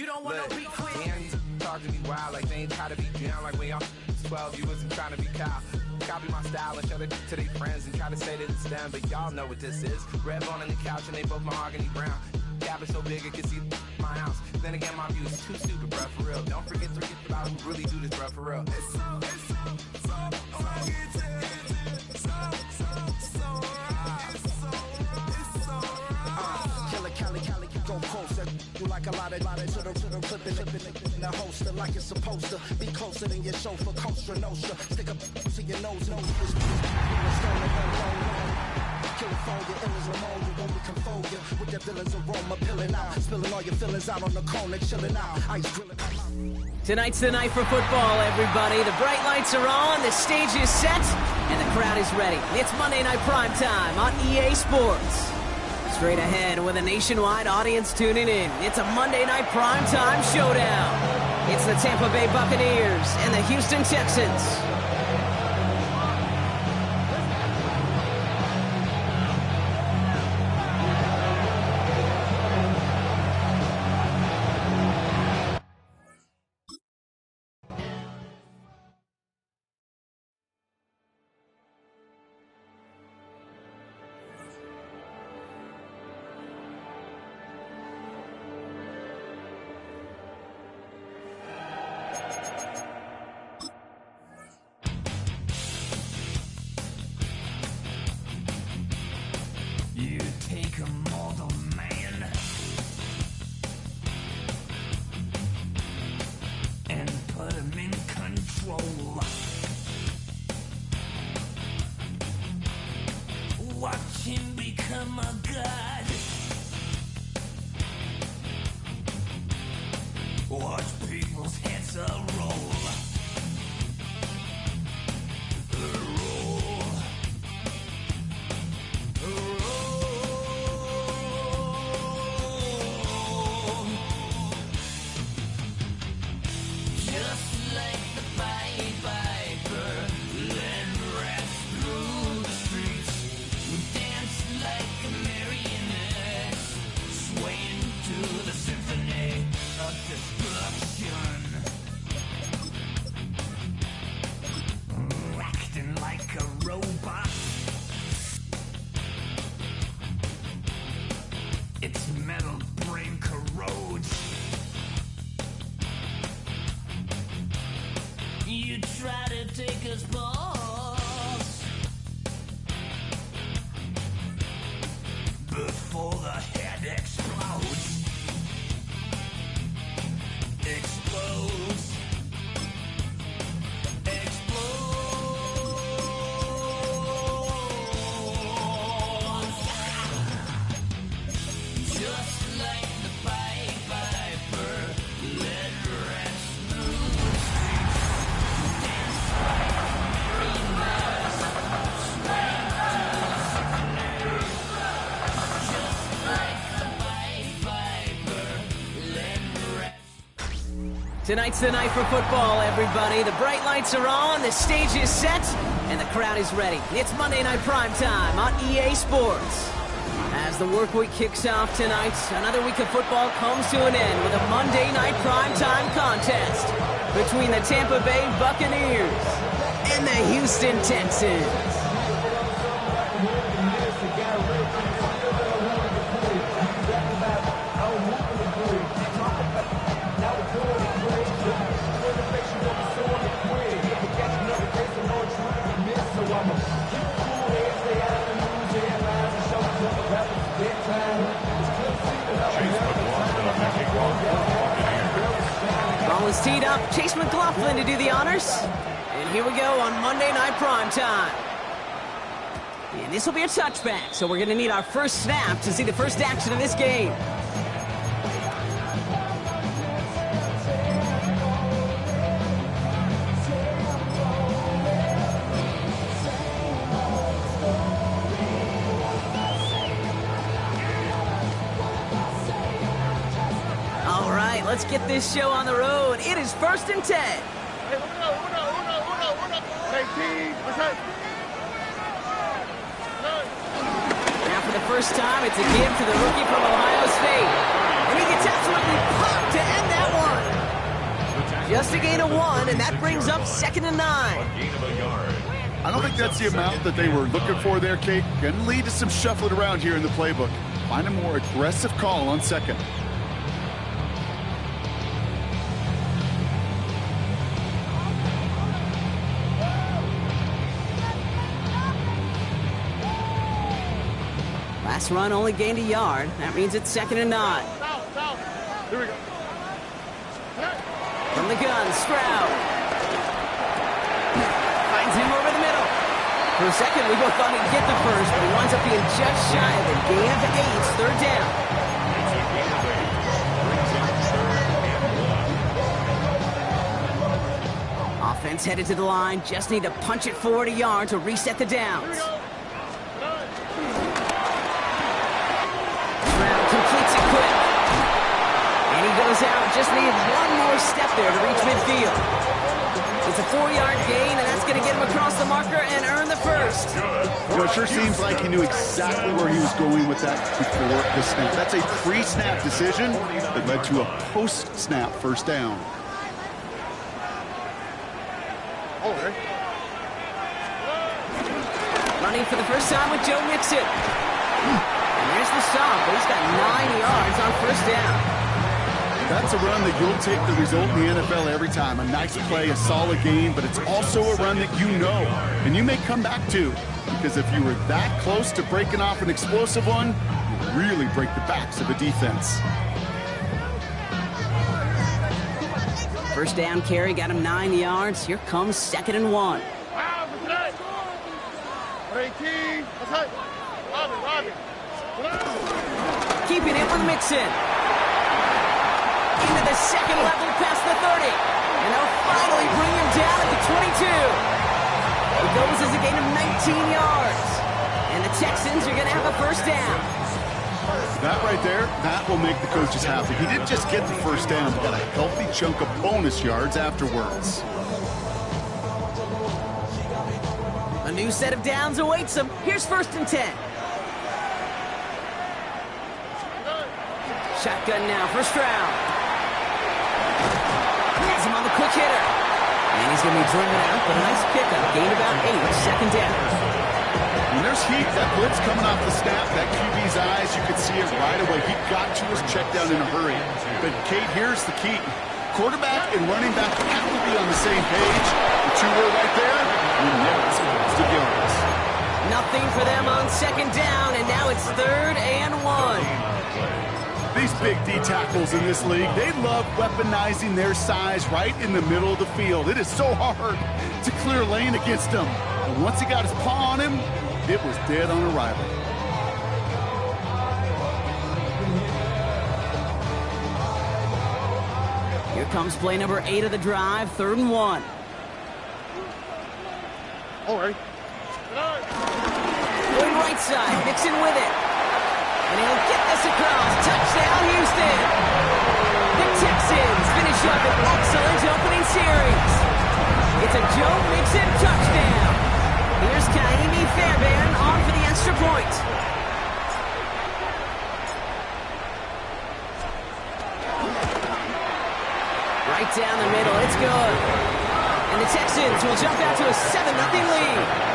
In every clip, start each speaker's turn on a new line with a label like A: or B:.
A: You don't want no request.
B: Damn, you talk to me wild like they ain't try to be down like when y'all 12, you wasn't trying to be Kyle. Copy my style and show it to their friends and try to say that it's them, but y'all know what this is. Red bone on the couch and they both mahogany brown. Gap is so big it can see my house. Then again, my view is too stupid, bruh, for real. Don't forget about who really do this, bruh, for real.
C: Go closer, you like a lot of to the flipping the holster like it's supposed to be closer than your chauffeur, Costa Nostra. Stick up to your nose, kill a phone, your ill as Ramon, you won't be confold you with that villain's aroma, pilling out, spilling all your feelings out on the corner, chilling out, ice grilling.
D: Tonight's the night for football, everybody. The bright lights are on, the stage is set, and the crowd is ready. It's Monday Night Primetime on EA Sports. Straight ahead with a nationwide audience tuning in. It's a Monday Night Primetime showdown. It's the Tampa Bay Buccaneers and the Houston Texans.
A: Watch him become a god. Watch people's heads roll. Just like the Pied Piper, led rats through the streets, dance like a marionette, swaying to the symphony of destruction, acting like a robot. Its metal brain corrodes. You try to take us balls before the head explodes. Explodes. Explodes. Just like the Pied Piper, led rats through the streets, dance like marionettes, swaying to the symphony. Just like the Pied Piper, led rats.
D: Tonight's the night for football, everybody. The bright lights are on, the stage is set, and the crowd is ready. It's Monday Night Primetime on EA Sports. As the work week kicks off tonight, another week of football comes to an end with a Monday Night Primetime contest between the Tampa Bay Buccaneers and the Houston Texans. Ball is teed up. Chase McLaughlin to do the honors. And here we go on Monday Night Primetime. And this will be a touchback, so we're going to need our first snap to see the first action of this game. Let's get this show on the road. It is 1st and 10. Now for the first time, it's a give to the rookie from Ohio State. And he gets absolutely pumped to end that and that brings up 2nd and 9.
E: I don't think that's the amount that they were looking for there, Kate. Going to lead to some shuffling around here in the playbook. Find a more aggressive call on 2nd.
D: Last run only gained a yard. That means it's 2nd and 9.
E: Here we go.
D: From the gun, Stroud. Finds him over the middle. For a second, we both thought he'd get the first, but he winds up being just shy of it. Gain of 8, 3rd down. Offense headed to the line. Just need to punch it forward a yard to reset the downs. Stroud completes it quick. And he goes out. Just needs one more step there to reach midfield. It's a 4-yard gain, and that's going to get him across the marker and earn the first.
E: You know, it sure seems like he knew exactly where he was going with that before the snap. That's a pre-snap decision that led to a post-snap first down.
D: Running for the first time with Joe Mixon. And there's the stop, but he's got 9 yards on first down.
E: That's a run that you'll take the result in the NFL every time. A nice play, a solid game, but it's also a run that you know and you may come back to. Because if you were that close to breaking off an explosive one, you really break the backs of a defense.
D: First down carry got him 9 yards. Here comes 2nd and 1. Keeping it with Mixon. Into the second level past the 30. And they'll finally bring him down at the 22. It goes as a gain of 19 yards. And the Texans are going to have a first down.
E: That right there, that will make the coaches happy. He didn't just get the first down, but got a healthy chunk of bonus yards afterwards.
D: A new set of downs awaits him. Here's 1st and 10. Shotgun now for Stroud. Has him on the quick hitter. And he's going to be driven out, but a nice pickup. Gain about 8, 2nd down.
E: When there's heat, that blitz coming off the snap, that QB's eyes, you could see it right away. He got to his check down in a hurry. But, Kate, here's the key. Quarterback and running back have to be on the same page. The two were right there. You never supposed to yards.
D: Nothing for them on 2nd down, and now it's 3rd and 1.
E: These big D tackles in this league, they love weaponizing their size right in the middle of the field. It is so hard to clear lane against him. And once he got his paw on him, it was dead on arrival.
D: Here comes play number 8 of the drive, 3rd and 1.
E: All right.
D: Going right side, Mixon with it. And he'll get this across. Touchdown, Houston. The Texans finish up an excellent opening series. It's a Joe Mixon touchdown. Here's Kaimi Fairbairn on for the extra point. Right down the middle, it's good. And the Texans will jump out to a 7-0 lead.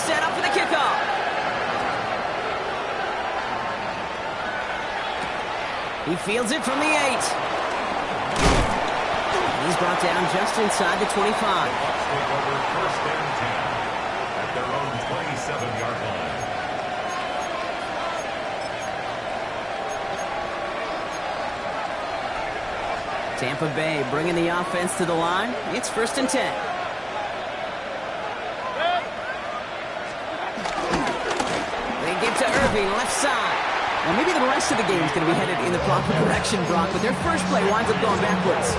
D: Set up for the kickoff. He fields it from the 8. He's brought down just inside the 25.
F: First and 10 at their own 27-yard line.
D: Tampa Bay bringing the offense to the line. It's 1st and 10. To Irving, left side. Well, maybe the rest of the game is going to be headed in the proper direction, Brock, but their first play winds up going backwards.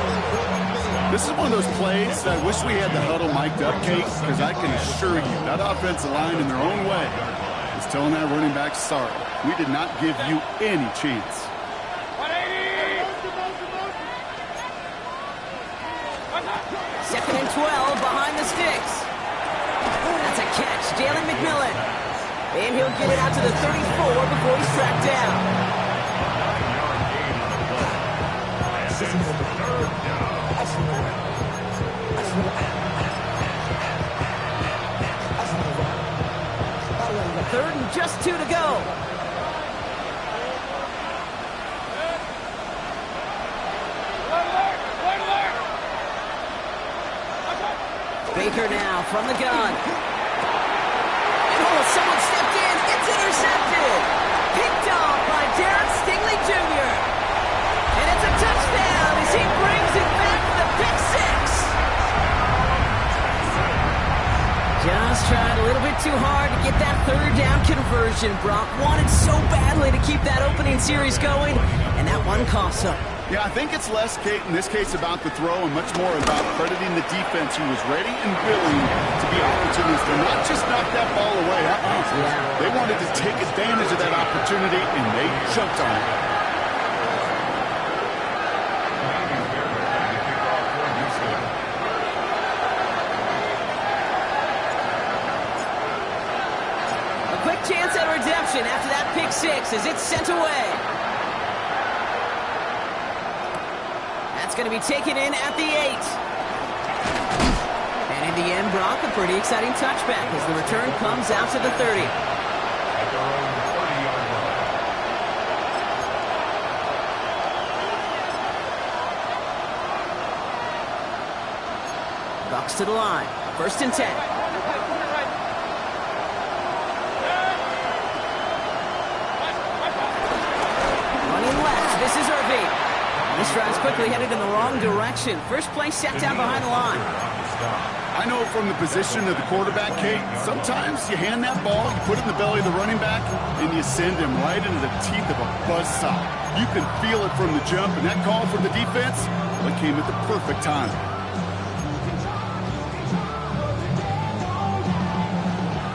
E: This is one of those plays that I wish we had the huddle mic'd up, Kate, because I can assure you that offensive line in their own way is telling that running back, sorry, we did not give you any chance.
D: 2nd and 12 behind the sticks. That's a catch. Jalen McMillan. And he'll get it out to the 34 before he's tracked down.
F: 9-yard gain on the play. And it's 3rd down.
D: Third and just 2 to go. Baker now from the gun. Oh, someone stepped in. It's intercepted. Picked off by Derek Stingley Jr. And it's a touchdown as he brings it back with a pick six. Just tried a little bit too hard to get that 3rd down conversion. Brock wanted so badly to keep that opening series going, and that one cost him.
E: Yeah, I think it's less, Kate, in this case about the throw and much more about crediting the defense who was ready and willing to be opportunistic, not just knock that ball away. They wanted to take advantage of that opportunity, and they jumped on it.
D: A quick chance at redemption after that pick six as it's sent away. Going to be taken in at the 8. And in the end, Brock, a pretty exciting touchback as the return comes out to the 30.
F: At their own 30-yard line.
D: Bucs to the line. 1st and 10. Running left. This is Irving. This drive's quickly headed in the wrong direction. First play set down behind the line.
E: I know from the position of the quarterback, Kate, sometimes you hand that ball, you put it in the belly of the running back, and you send him right into the teeth of a buzzsaw. You can feel it from the jump, and that call from the defense, well, it came at the perfect time.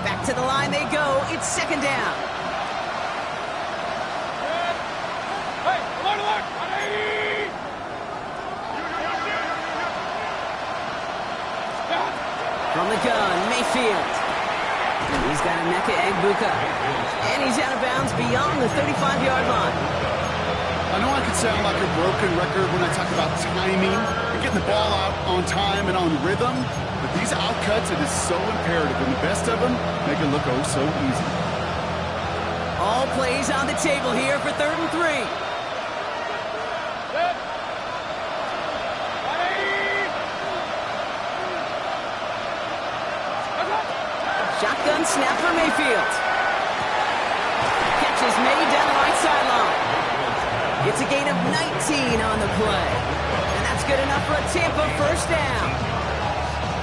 D: Back to the line they go. It's 2nd down. From the gun, Mayfield. He's got a Emeka Egbuka. And he's out of bounds beyond the 35-yard line.
E: I know I could sound like a broken record when I talk about timing and getting the ball out on time and on rhythm, but these outcuts, it is so imperative, and the best of them make it look oh so easy.
D: All plays on the table here for 3rd and 3. Shotgun snap for Mayfield. Catch is made down the right sideline. It's a gain of 19 on the play. And that's good enough for a Tampa 1st down.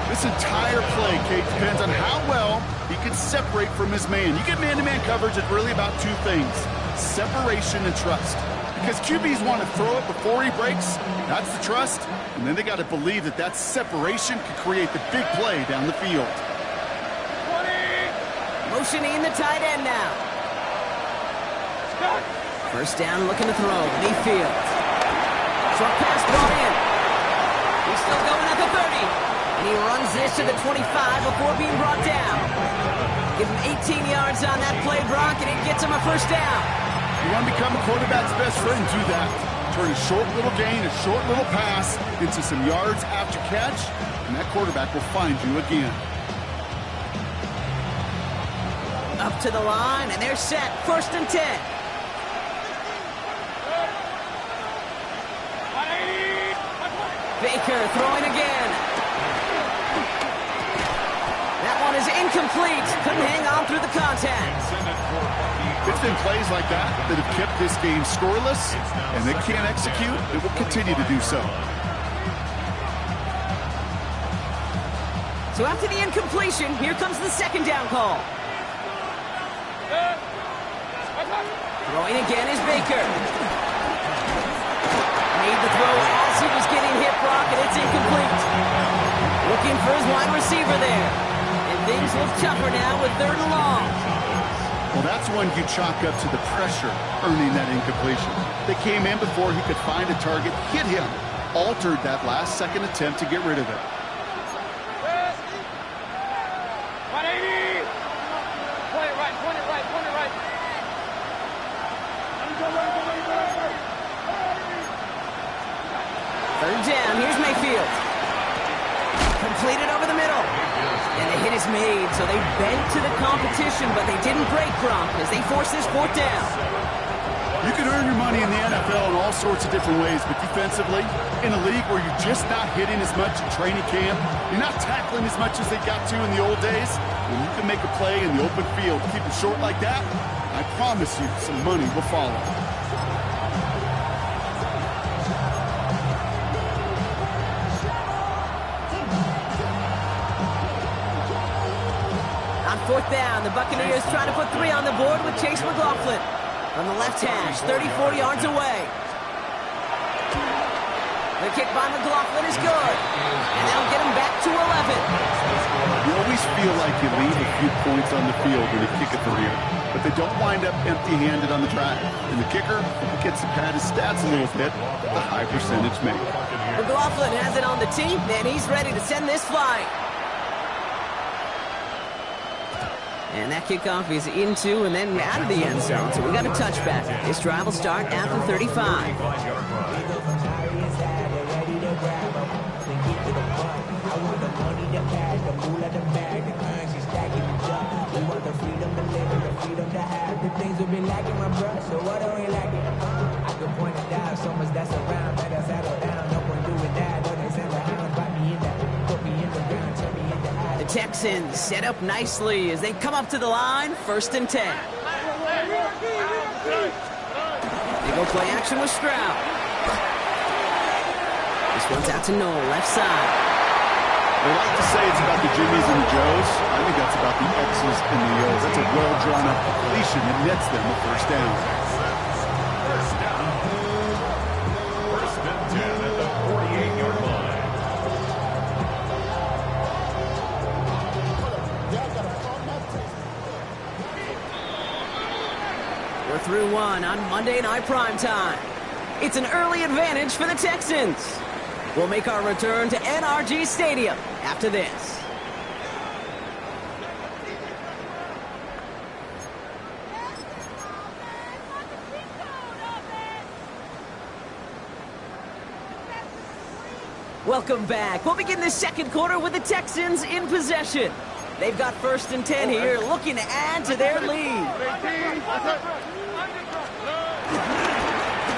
E: This entire play, Kate, depends on how well he can separate from his man. You get man-to-man coverage, it's really about 2 things: separation and trust. Because QBs want to throw it before he breaks, that's the trust, and then they got to believe that that separation can create the big play down the field.
D: Motioning the tight end now. 1st down, looking to throw. Mayfield. Short pass brought in. He's still going at the 30. And he runs this to the 25 before being brought down. Give him 18 yards on that play, Brock, and it gets him a 1st down.
E: You want to become a quarterback's best friend, do that. Turn a short little gain, a short little pass into some yards after catch, and that quarterback will find you again.
D: Up to the line, and they're set. 1st and 10. Baker throwing again. That one is incomplete. Couldn't hang on through the contact.
E: It's been plays like that that have kept this game scoreless, and they can't execute. It will continue to do so.
D: So after the incompletion, here comes the 2nd down call. Throwing again is Baker. Made the throw as he was getting hit, Brock, and it's incomplete. Looking for his wide receiver there. And things look tougher now with 3rd and long.
E: Well, that's one you chalk up to the pressure earning that incompletion. They came in before he could find a target, hit him, altered that last-second attempt to get rid of it.
D: Third down, here's Mayfield. Completed over the middle. And the hit is made, so they bent to the competition, but they didn't break, Gronk, as they force this fourth down.
E: You can earn your money in the NFL in all sorts of different ways, but defensively, in a league where you're just not hitting as much in training camp, you're not tackling as much as they got to in the old days, when you can make a play in the open field, keep it short like that, I promise you some money will follow.
D: On fourth down, the Buccaneers trying to put 3 on the board with Chase McLaughlin. On the left hash, 34 yards away. The kick by McLaughlin is good. And that'll get him back to 11.
E: You always feel like you leave a few points on the field when you kick it for real, but they don't wind up empty-handed on the track. And the kicker gets to pad his stats a little bit, the high percentage make.
D: McLaughlin has it on the team, and he's ready to send this flying. And that kickoff is into and then out of the end zone, so we got a touchback. This drive will start at the 35. The Texans set up nicely as they come up to the line, 1st and 10. They go play action with Stroud. This one's out to Noel, left side.
E: They like to say it's about the Jimmies and the Joes. I think that's about the X's and the O's. That's a well-drawn-up completion that nets them a first down.
F: First down. 1st and 10 at the 48-yard line.
D: We're through one on Monday Night Primetime. It's an early advantage for the Texans. We'll make our return to NRG Stadium after this. Welcome back. We'll begin the second quarter with the Texans in possession. They've got 1st and 10 here, looking to add to their lead.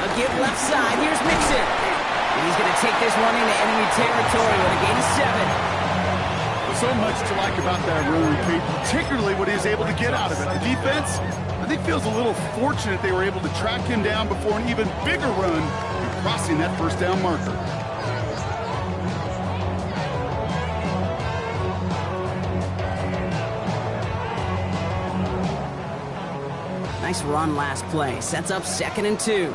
D: A give left side. Here's Mixon. And he's going to take this one into enemy territory with a gain of 7.
E: So much to like about that run, Kate, particularly what he was able to get out of it. The defense, I think, feels a little fortunate they were able to track him down before an even bigger run and crossing that first down marker.
D: Nice run last play. Sets up 2nd and 2.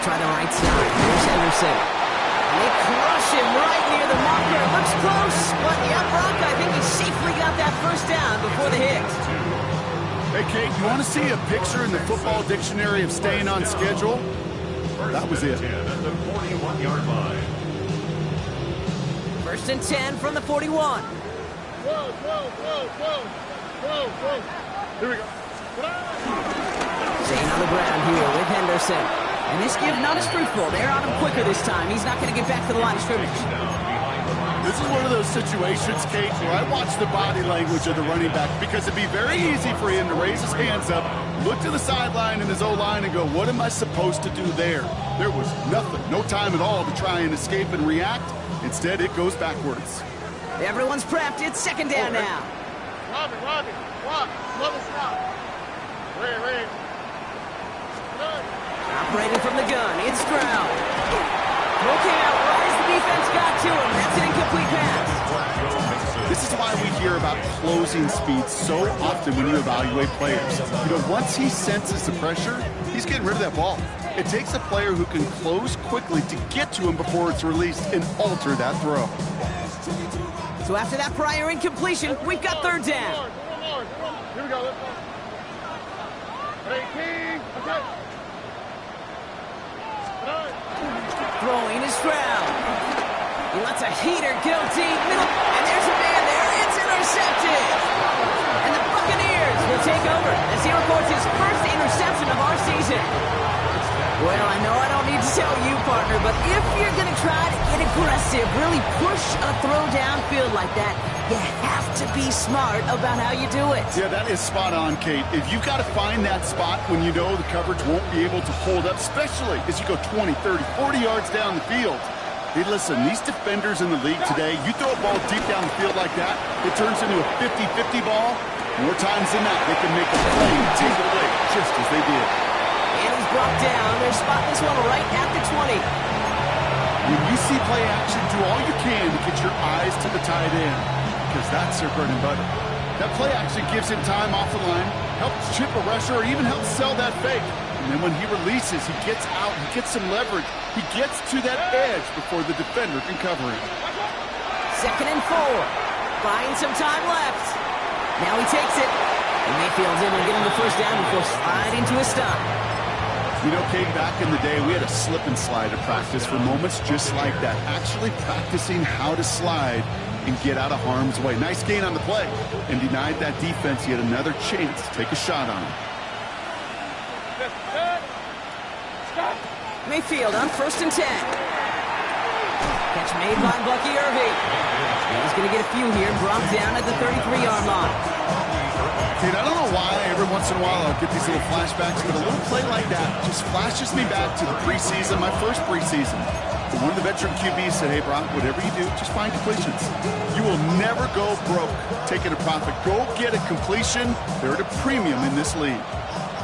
D: Try the right side. Here's Henderson. And they crush him right near the marker. It looks close, but yeah, Brock, I think he safely got that first down before the hit.
E: Hey, Kate, you want to see a picture in the football dictionary of staying on schedule? That was it.
F: At the 41-yard line.
D: 1st and 10 from the 41.
E: Here we go.
D: Staying on the ground here with Henderson. And this give not as fruitful. They're on him quicker this time. He's not going to get back to the line of scrimmage.
E: This is one of those situations, Kate, where I watch the body language of the running back because it'd be very easy for him to raise his hands up, look to the sideline in his O-line and go, what am I supposed to do there? There was nothing, no time at all to try and escape and react. Instead, it goes backwards.
D: Everyone's prepped. It's 2nd down now.
G: Robbie, another stop. Ray.
D: Operating from the gun, it's Stroud. Okay, out right as the defense got to him. That's an incomplete pass.
E: This is why we hear about closing speed so often when you evaluate players. You know, once he senses the pressure, he's getting rid of that ball. It takes a player who can close quickly to get to him before it's released and alter that throw.
D: So after that prior incompletion, we've got 3rd down.
G: Here we go. Let's go. Hey, King. Okay.
D: Throwing his Stroud. He lets a heater go deep. Middle. And there's a man there. It's intercepted. And the Buccaneers will take over as he records his first interception of our season. Well, I know I don't need to tell you, partner, but if you're going to try to get aggressive, really push a throw downfield like that, you have to be smart about how you do it.
E: Yeah, that is spot on, Kate. If you've got to find that spot when you know the coverage won't be able to hold up, especially as you go 20, 30, 40 yards down the field. Hey, listen, these defenders in the league today, you throw a ball deep down the field like that, it turns into a 50-50 ball. More times than not, they can make a play and take it away, just as they did.
D: And he's brought down. They're spotting this one right at the 20.
E: When you see play action, do all you can to get your eyes to the tight end, because that's their bread and butter. That play action gives him time off the line, helps chip a rusher, or even helps sell that fake. And then when he releases, he gets out, he gets some leverage. He gets to that edge before the defender can cover him.
D: 2nd and 4. Buying some time left. Now he takes it. And Mayfield's able to get him the first down before sliding to a stop.
E: You know, Kate, back in the day, we had a slip and slide at practice for moments just like that. Actually practicing how to slide and get out of harm's way. Nice gain on the play. And denied that defense yet another chance to take a shot on him.
D: Mayfield on 1st and 10. Catch made by Bucky Irving. He's going to get a few here, brought down at the 33-yard line.
E: Kate, I don't know why every once in a while I'll get these little flashbacks, but a little play like that just flashes me back to the preseason, my first preseason. And one of the veteran QBs said, hey, Brock, whatever you do, just find completions. You will never go broke taking a profit. Go get a completion. They're at a premium in this league.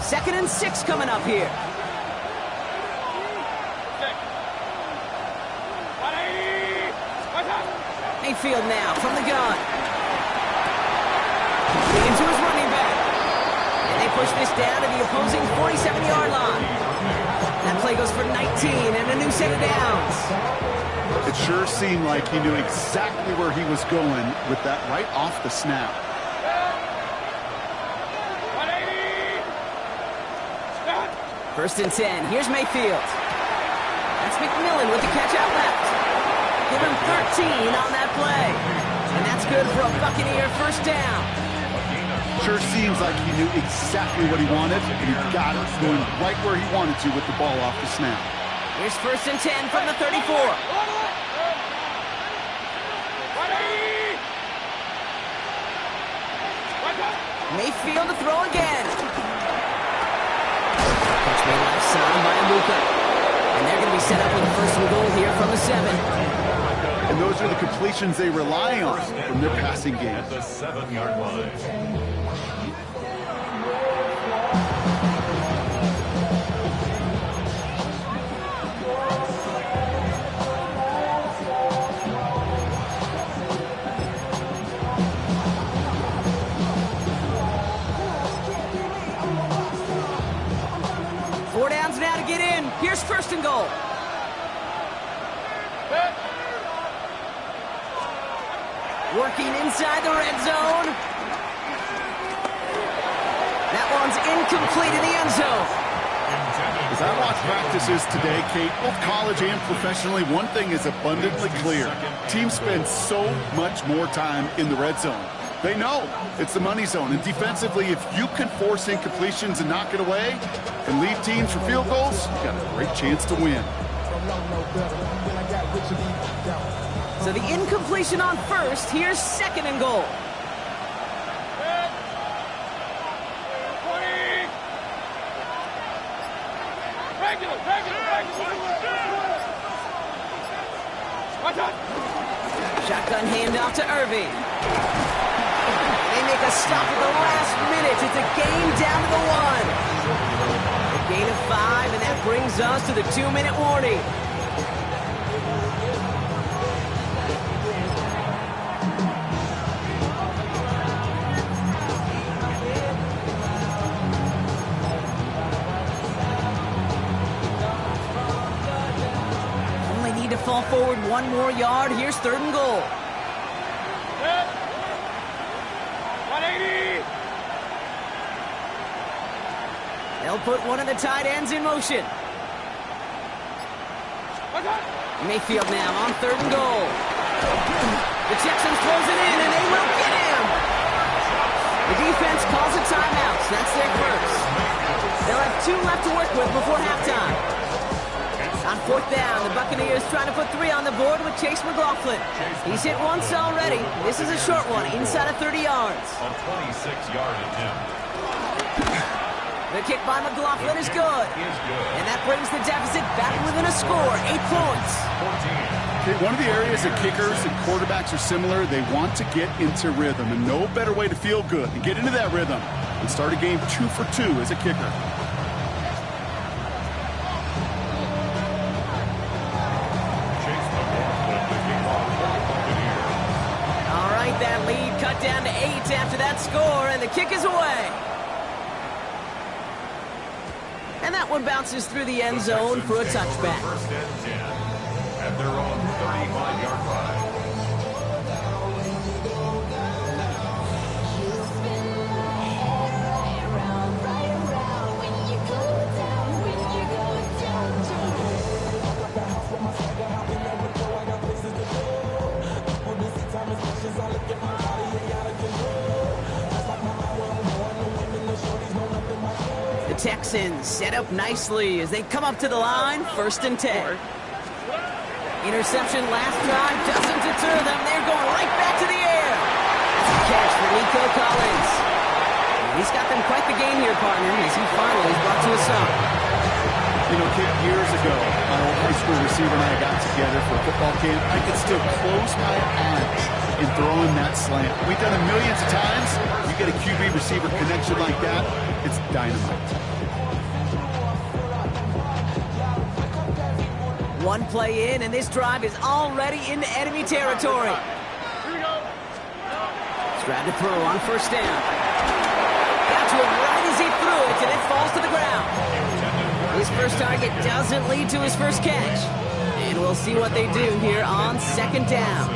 D: 2nd and 6 coming up here. Mayfield now from the gun. Into his running back. And they push this down to the opposing 47-yard line. That play goes for 19 and a new set of downs.
E: It sure seemed like he knew exactly where he was going with that right off the snap.
D: First and 10. Here's Mayfield. That's McMillan with the catch out left. Give him 13 on that play. And that's good for a Buccaneer first down.
E: Sure seems like he knew exactly what he wanted, and he got it going right where he wanted to with the ball off the snap.
D: Here's 1st and 10 from the 34. Mayfield to throw again. Catch made left side by Luka. And they're going to be set up with a 1st and goal here from the 7.
E: And those are the completions they rely on from their passing game.
F: At the 7-yard line.
D: 4 downs now to get in. Here's 1st and goal. Working inside the red zone. That one's incomplete in the end zone.
E: As I watch practices today, Kate, both college and professionally, one thing is abundantly clear. Teams spend so much more time in the red zone. They know it's the money zone. And defensively, if you can force incompletions and knock it away and lead teams for field goals, you got a great chance to win.
D: So the incompletion on 1st. Here's 2nd and goal. Shotgun handoff to Irving. They make a stop at the last minute. It's a game down to the 1. A gain of 5, and that brings us to the 2-minute warning. Only need to fall forward 1 more yard. Here's 3rd and goal. They'll put one of the tight ends in motion. Mayfield now on 3rd and goal. The Texans close it in, and they will get him. The defense calls a timeout. So that's their first. They'll have 2 left to work with before halftime. On 4th down, the Buccaneers trying to put 3 on the board with Chase McLaughlin. He's hit once already. This is a short one, inside of 30 yards.
F: A 26-yard attempt.
D: The kick by McLaughlin is good. And that brings the deficit back within a score, 8 points.
E: 14. Okay, one of the areas that kickers and quarterbacks are similar, they want to get into rhythm. And no better way to feel good and get into that rhythm and start a game 2 for 2 as a kicker.
D: All right, that lead cut down to 8 after that score, and the kick is away. And that one bounces through the end zone for a touchback.
F: First and 10 at their own 35-yard line.
D: Texans set up nicely as they come up to the line, 1st and 10. Interception last drive doesn't deter them. They're going right back to the air. That's a catch for Nico Collins. He's got them quite the game here, partner, as he finally is brought to a stop.
E: You know, Kip, years ago, my old high school receiver and I got together for a football camp. I could still close my eyes and throw in that slant. We've done it millions of times. You get a QB receiver connection like that, it's dynamite.
D: One play in, and this drive is already into enemy territory. Strad to throw on 1st down. Got to him right as he threw it, and it falls to the ground. His first target doesn't lead to his first catch. And we'll see what they do here on 2nd down.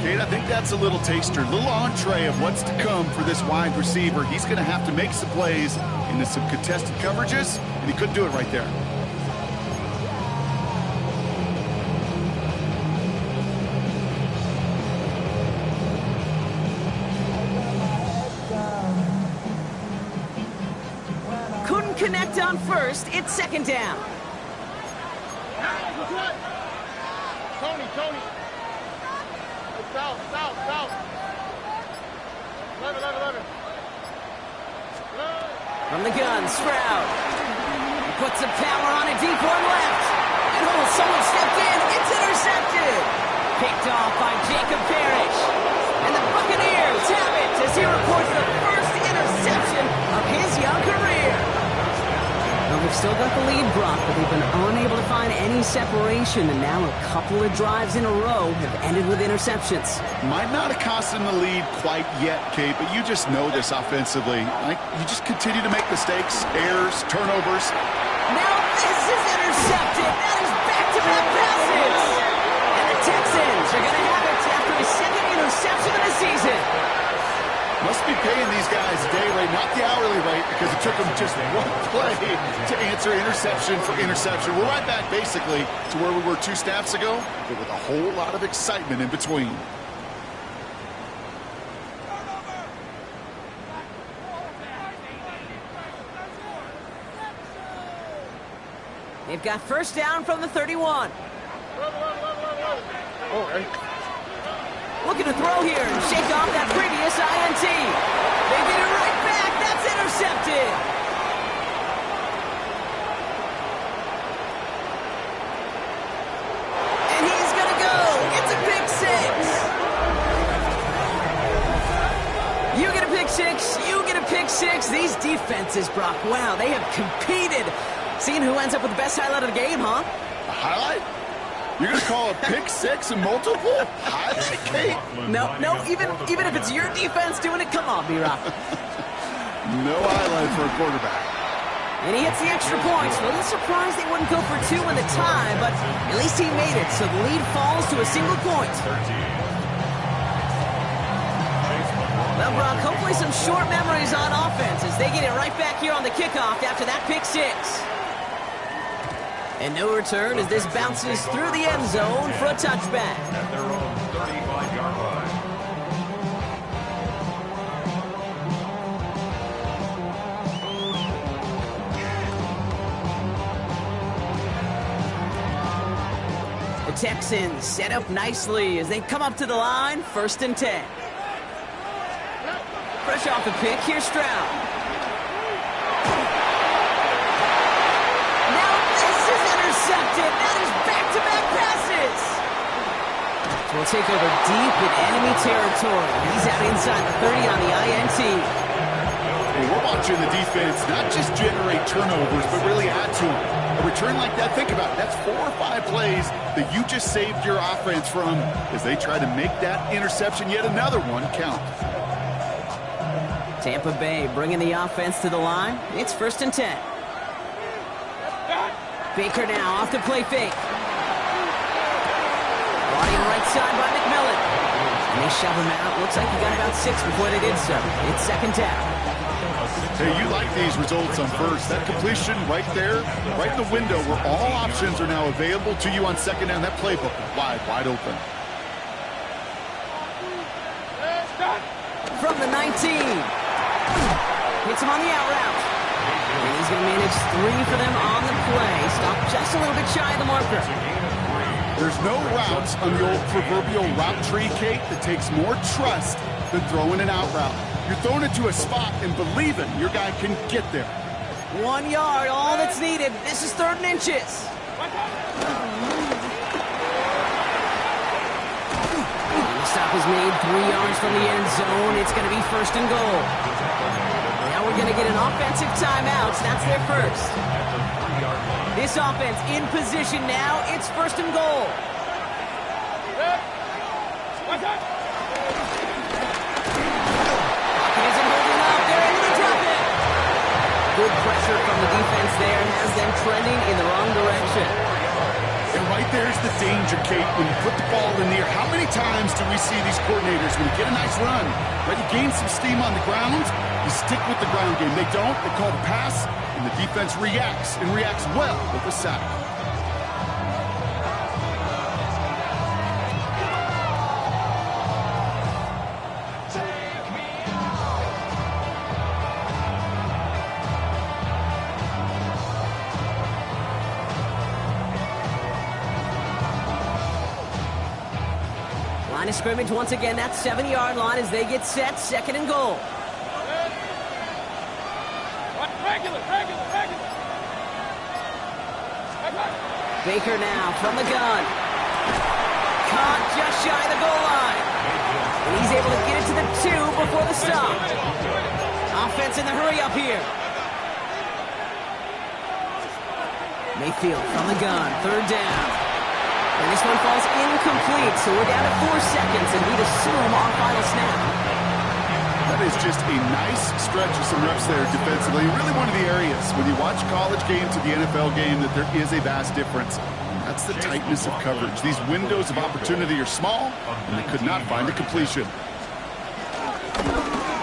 E: Kate, I think that's a little taster, a little entree of what's to come for this wide receiver. He's going to have to make some plays into some contested coverages, and he couldn't do it right there.
D: Connect on 1st, it's 2nd down.
G: Tony. South. 11.
D: From the gun, Stroud. He puts some power on it, deep one left. And someone stepped in, it's intercepted. Picked off by Jacob Parrish. And the Buccaneers have it as he reports the first interception of his young career. Well, they've still got the lead, Brock, but they've been unable to find any separation, and now a couple of drives in a row have ended with interceptions.
E: Might not have cost them the lead quite yet, Kate, but you just know this offensively. You just continue to make mistakes, errors, turnovers.
D: Now this is intercepted. That is back-to-back passes. And the Texans are going to have it after his 2nd interception of the season.
E: Must be paying these guys a day rate, not the hourly rate, because it took them just one play to answer interception for interception. We're right back, basically, to where we were 2 snaps ago, but with a whole lot of excitement in between.
D: They've got 1st down from the 31.
G: Okay.
D: Looking to throw here and shake off that previous INT. They get it right back. That's intercepted. And he's going to go. It's a pick 6. You get a pick 6. You get a pick 6. These defenses, Brock, wow, they have competed. Seeing who ends up with the best highlight of the game, huh?
E: A highlight? You're going to call a pick 6 and multiple? Highlight, Kate?
D: No, even if it's your defense doing it, come on, B-Rock.
E: No highlight for a quarterback.
D: And he hits the extra points. A little surprised they wouldn't go for 2 in the tie, but at least he made it, so the lead falls to a single point. Well, Brock, hopefully some short memories on offense as they get it right back here on the kickoff after that pick 6. And no return as this bounces through the end zone for a touchback.
F: At their own 35-yard line.
D: The Texans set up nicely as they come up to the line, 1st and 10. Fresh off the pick, here's Stroud. Now this is intercepted. Now there's back-to-back passes. So we'll take over deep in enemy territory. He's out inside the 30 on the INT.
E: Hey, we're watching the defense not just generate turnovers, but really add to them. A return like that, think about it. That's 4 or 5 plays that you just saved your offense from as they try to make that interception, yet another one, count.
D: Tampa Bay bringing the offense to the line. It's 1st and 10. Baker now off the play fake. Brought in right side by McMillan. And they shove him out. Looks like he got about 6 before they did so. It's 2nd down.
E: Hey, you like these results on first. That completion right there, right in the window where all options are now available to you on 2nd down. That playbook wide open.
D: From the 19. Hits him on the out route. And he's going to manage 3 for them on the play. Stopped just a little bit shy of the marker.
E: There's no routes on the old proverbial route tree, Kate, that takes more trust than throwing an out route. You're throwing it to a spot and believing your guy can get there.
D: 1 yard, all that's needed. This is 3rd and inches. The stop is made 3 yards from the end zone. It's going to be 1st and goal. Now we're going to get an offensive timeout. That's their first. This offense in position now. It's 1st and goal. Good pressure from the defense there has them trending in the wrong direction.
E: And right there's the danger, Kate. When you put the ball in the air, how many times do we see these coordinators, when you get a nice run, right, you gain some steam on the ground, you stick with the ground game. They don't, they call the pass, and the defense reacts, and reacts well with the sack.
D: Line of scrimmage once again, that 7-yard line as they get set, 2nd and goal. Baker now from the gun. Caught just shy of the goal line. And he's able to get it to the 2 before the stop. Offense in the hurry up here. Mayfield from the gun, 3rd down. And this one falls incomplete, so we're down to 4 seconds, and we'd assume our final snap.
E: That is just a nice stretch of some reps there defensively. Really one of the areas, when you watch college game to the NFL game, that there is a vast difference. That's the tightness of coverage. These windows of opportunity are small, and they could not find a completion.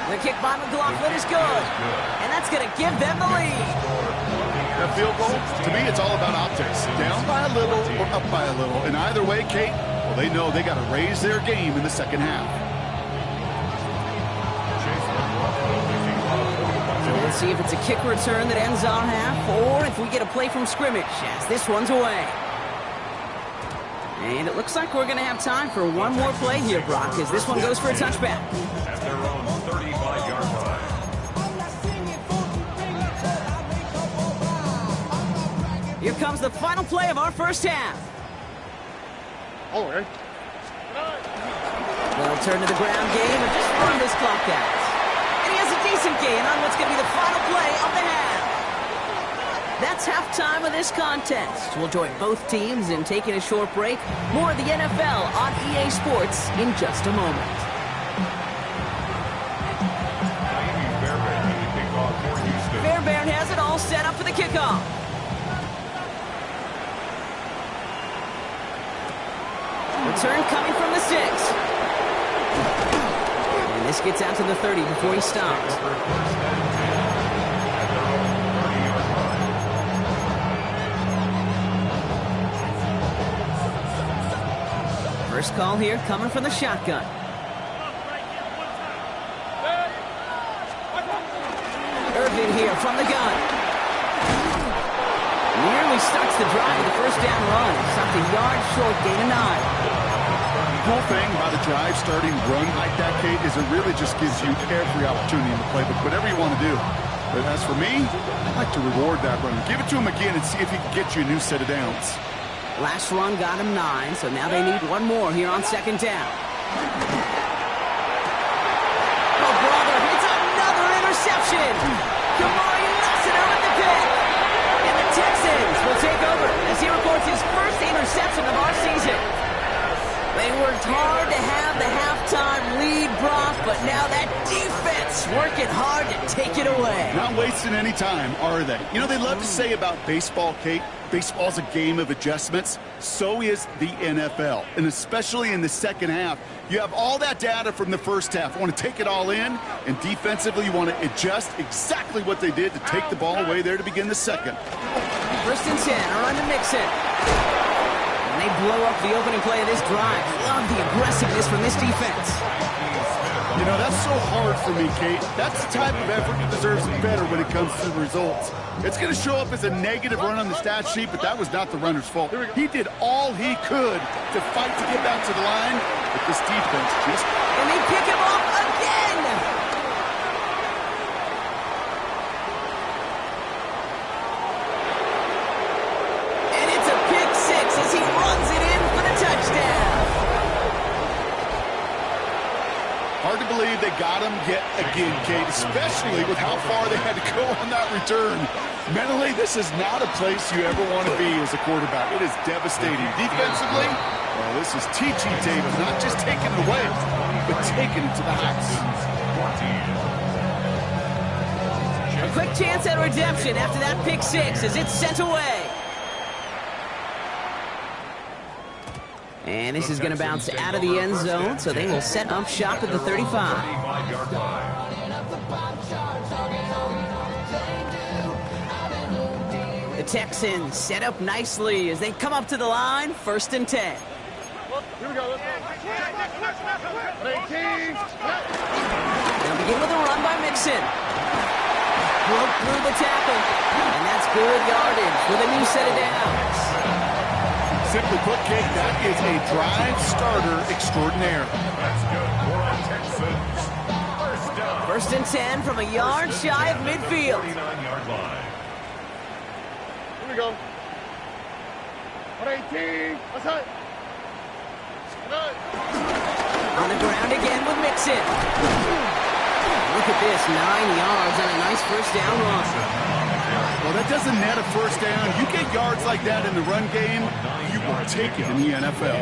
D: The kick by McLaughlin is good, and that's going to give them the lead.
E: That field goal, to me, it's all about optics. Down by a little or up by a little. And either way, Kate, well, they know they got to raise their game in the 2nd half.
D: So let's see if it's a kick return that ends on half, or if we get a play from scrimmage, as this one's away. And it looks like we're going to have time for one more play here, Brock, as this one goes for a touchback.
F: At their own 35-yard line.
D: Here comes the final play of our first half.
G: Oh, right.
D: They'll turn to the ground game and just run this clock out. And he has a decent gain on what's going to be the final play of the half. That's halftime of this contest. We'll join both teams in taking a short break. More of the NFL on EA Sports in just a moment. Fairbairn has it all set up for the kickoff. Return coming from the 6. And this gets out to the 30 before he stops. First call here coming from the shotgun. Irvin here from the gun. Nearly starts the drive with the first down run. Stopped a yard short, gain of 9.
E: The cool thing about a drive starting run like that, Kate, is it really just gives you every opportunity in the playbook, whatever you want to do. But as for me, I like to reward that runner. Give it to him again and see if he can get you a new set of downs.
D: Last run got him 9, so now they need one more here on second down. Oh, brother, it's another interception. Kamari Lassiter with the pick. And the Texans will take over as he records his first interception of our season. They worked hard to have the halftime lead, Brock, but now that defense working hard to take it away.
E: Not wasting any time, are they? You know, they love to say about baseball, Kate, baseball's a game of adjustments. So is the NFL, and especially in the second half. You have all that data from the first half. You want to take it all in, and defensively you want to adjust exactly what they did to take the ball away there to begin the second.
D: First and 10, around to Mixon. They blow up the opening play of this drive. Love the aggressiveness from this defense.
E: You know, that's so hard for me, Kate. That's the type of effort that deserves better when it comes to the results. It's going to show up as a negative run on the stat sheet, but that was not the runner's fault. He did all he could to fight to get back to the line, but this defense just...
D: And they pick him off again! And it's a pick 6 as he runs it in for the touchdown.
E: Hard to believe they got him yet again, Kate, especially with how far they had to go on that return. Mentally, this is not a place you ever want to be as a quarterback. It is devastating. Defensively, well, this is teaching tape, not just taking it away, but taking it to the house.
D: A quick chance at redemption after that pick 6 as it's sent away. And this is going to bounce out of the end zone, so they will set up shop at the 35. The Texans set up nicely as they come up to the line, first and 10.
G: Here we go.
D: They'll begin with a run by Mixon. Broke through the tackle, and that's good yardage with a new set of downs.
E: Simply put, Kate, that is a drive starter extraordinaire.
F: That's good for our Texans. First down.
D: First and 10 from a yard shy of midfield.
F: 49-yard line.
G: Here we go. 118. What's that?
D: On the ground again with Mixon. Look at this, 9 yards on a nice first down run.
E: Well, that doesn't net a first down. You get yards like that in the run game, you will take it in the NFL.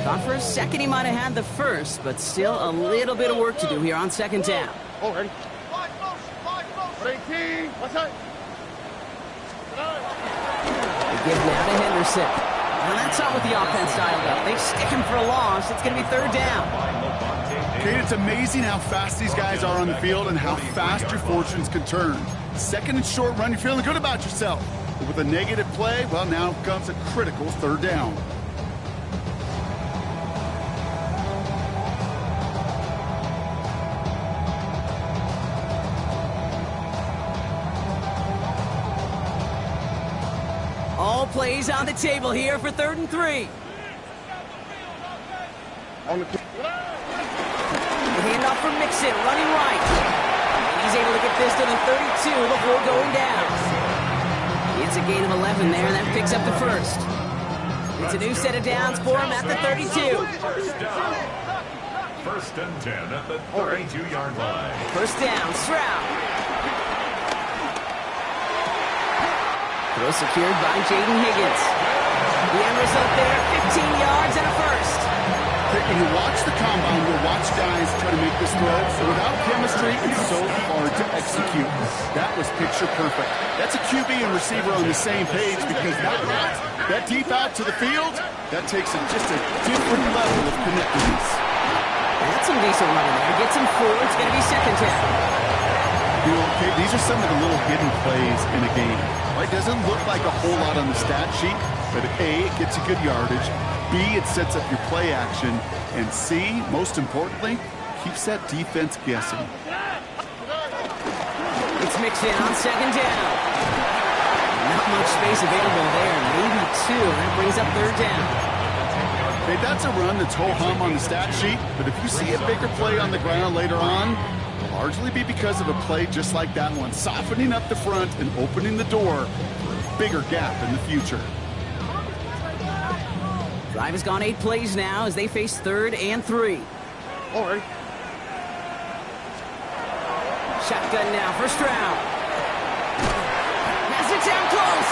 D: Thought for a second he might have had the first, but still a little bit of work to do here on second down.
G: Oh, ready? 118. What's that?
D: They give now to Henderson. Well, that's not what the offense dialed up. They stick him for a loss. It's going to be third down.
E: Kate, it's amazing how fast these guys are on the field and how fast your fortunes can turn. Second and short run, you're feeling good about yourself. But with a negative play, well, now comes a critical third down.
D: All plays on the table here for third and 3.
G: On the
D: The handoff from Mixon, running right. He's able to get this to the 32 before going down. It's a gain of 11 there, and that picks up the first. It's a new set of downs for him at the 32.
F: First and 10 at the 32-yard line.
D: First down, Stroud. Throw secured by Jaden Higgins. The end result there, 15 yards and a first.
E: When you watch the combine, you'll watch guys try to make this throw. Without chemistry, it's so hard to execute. That was picture perfect. That's a QB and receiver on the same page because that deep out to the field, that takes just a different level of connectedness.
D: That's some decent running there. Gets him 4. It's going to be second down.
E: You know, these are some of the little hidden plays in a game. It doesn't look like a whole lot on the stat sheet, But A, it gets you good yardage. B, it sets up your play action. And C, most importantly, keeps that defense guessing.
D: It's mixed in on second down. Not much space available there. Maybe two. That brings up third down.
E: Hey, that's a run that's ho-hum on the stat sheet. But if you see a bigger play on the ground later on, it'll largely be because of a play just like that one, softening up the front and opening the door for a bigger gap in the future.
D: Drive has gone 8 plays now as they face 3rd and 3.
G: All right.
D: Shotgun now, first round. Has it down close.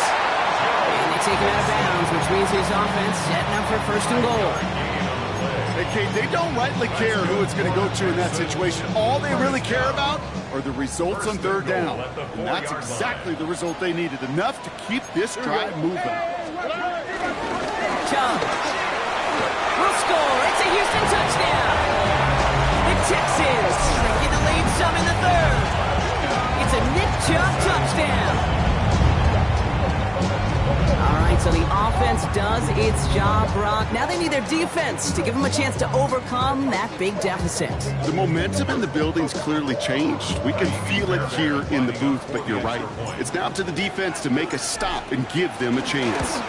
D: And they take him out of bounds, which means his offense setting up for 1st and goal.
E: Hey, Kate, they don't rightly care who it's going to go to in that situation. All they really care about are the results on 3rd down. And that's exactly the result they needed. Enough to keep this drive moving.
D: Chubb will score. It's a Houston touchdown. The Texans get the lead some in the 3rd. It's a Nick Chubb touchdown. All right, so the offense does its job, Brock. Now they need their defense to give them a chance to overcome that big deficit.
E: The momentum in the building's clearly changed. We can feel it here in the booth, but you're right. It's now up to the defense to make a stop and give them a chance.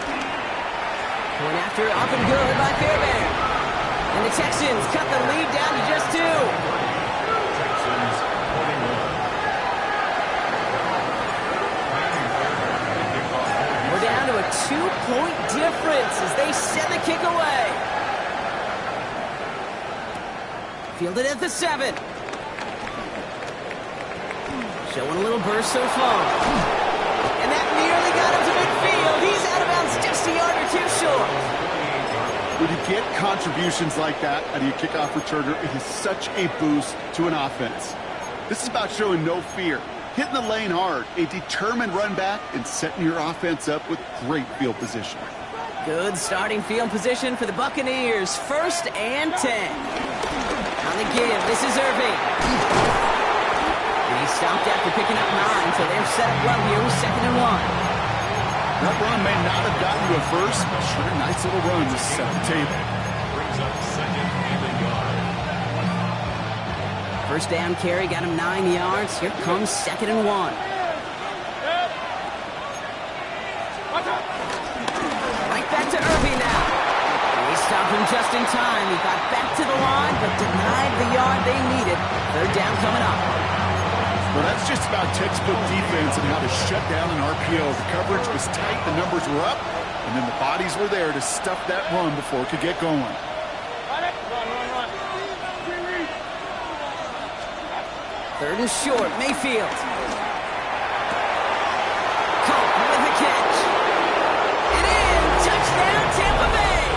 D: Going after it, up and good by Fairbairn. And the Texans cut the lead down to just 2.
F: Texans 21.
D: We're down to a 2-point difference as they send the kick away. Fielded at the 7. Showing a little burst so far. And that nearly got him to midfield. He's out of bounds just a yard or 2 short.
E: When you get contributions like that out of your kickoff returner, it is such a boost to an offense. This is about showing no fear, hitting the lane hard, a determined run back, and setting your offense up with great field position.
D: Good starting field position for the Buccaneers. 1st and 10. On the give, this is Irving. And he stopped after picking up 9, so they're set up well here with 2nd and 1.
E: That run may not have gotten you a first, but sure a nice little run to set the table.
F: Brings up 2nd and a yard.
D: First down carry got him 9 yards. Here comes 2nd and 1. Right back to Irving now. They stopped him just in time. He got back to the line, but denied the yard they needed. 3rd down coming up.
E: Well, that's just about textbook defense and how to shut down an RPO. The coverage was tight, the numbers were up, and then the bodies were there to stuff that run before it could get going.
D: Third and short, Mayfield. Cope with the catch. And in, touchdown Tampa Bay.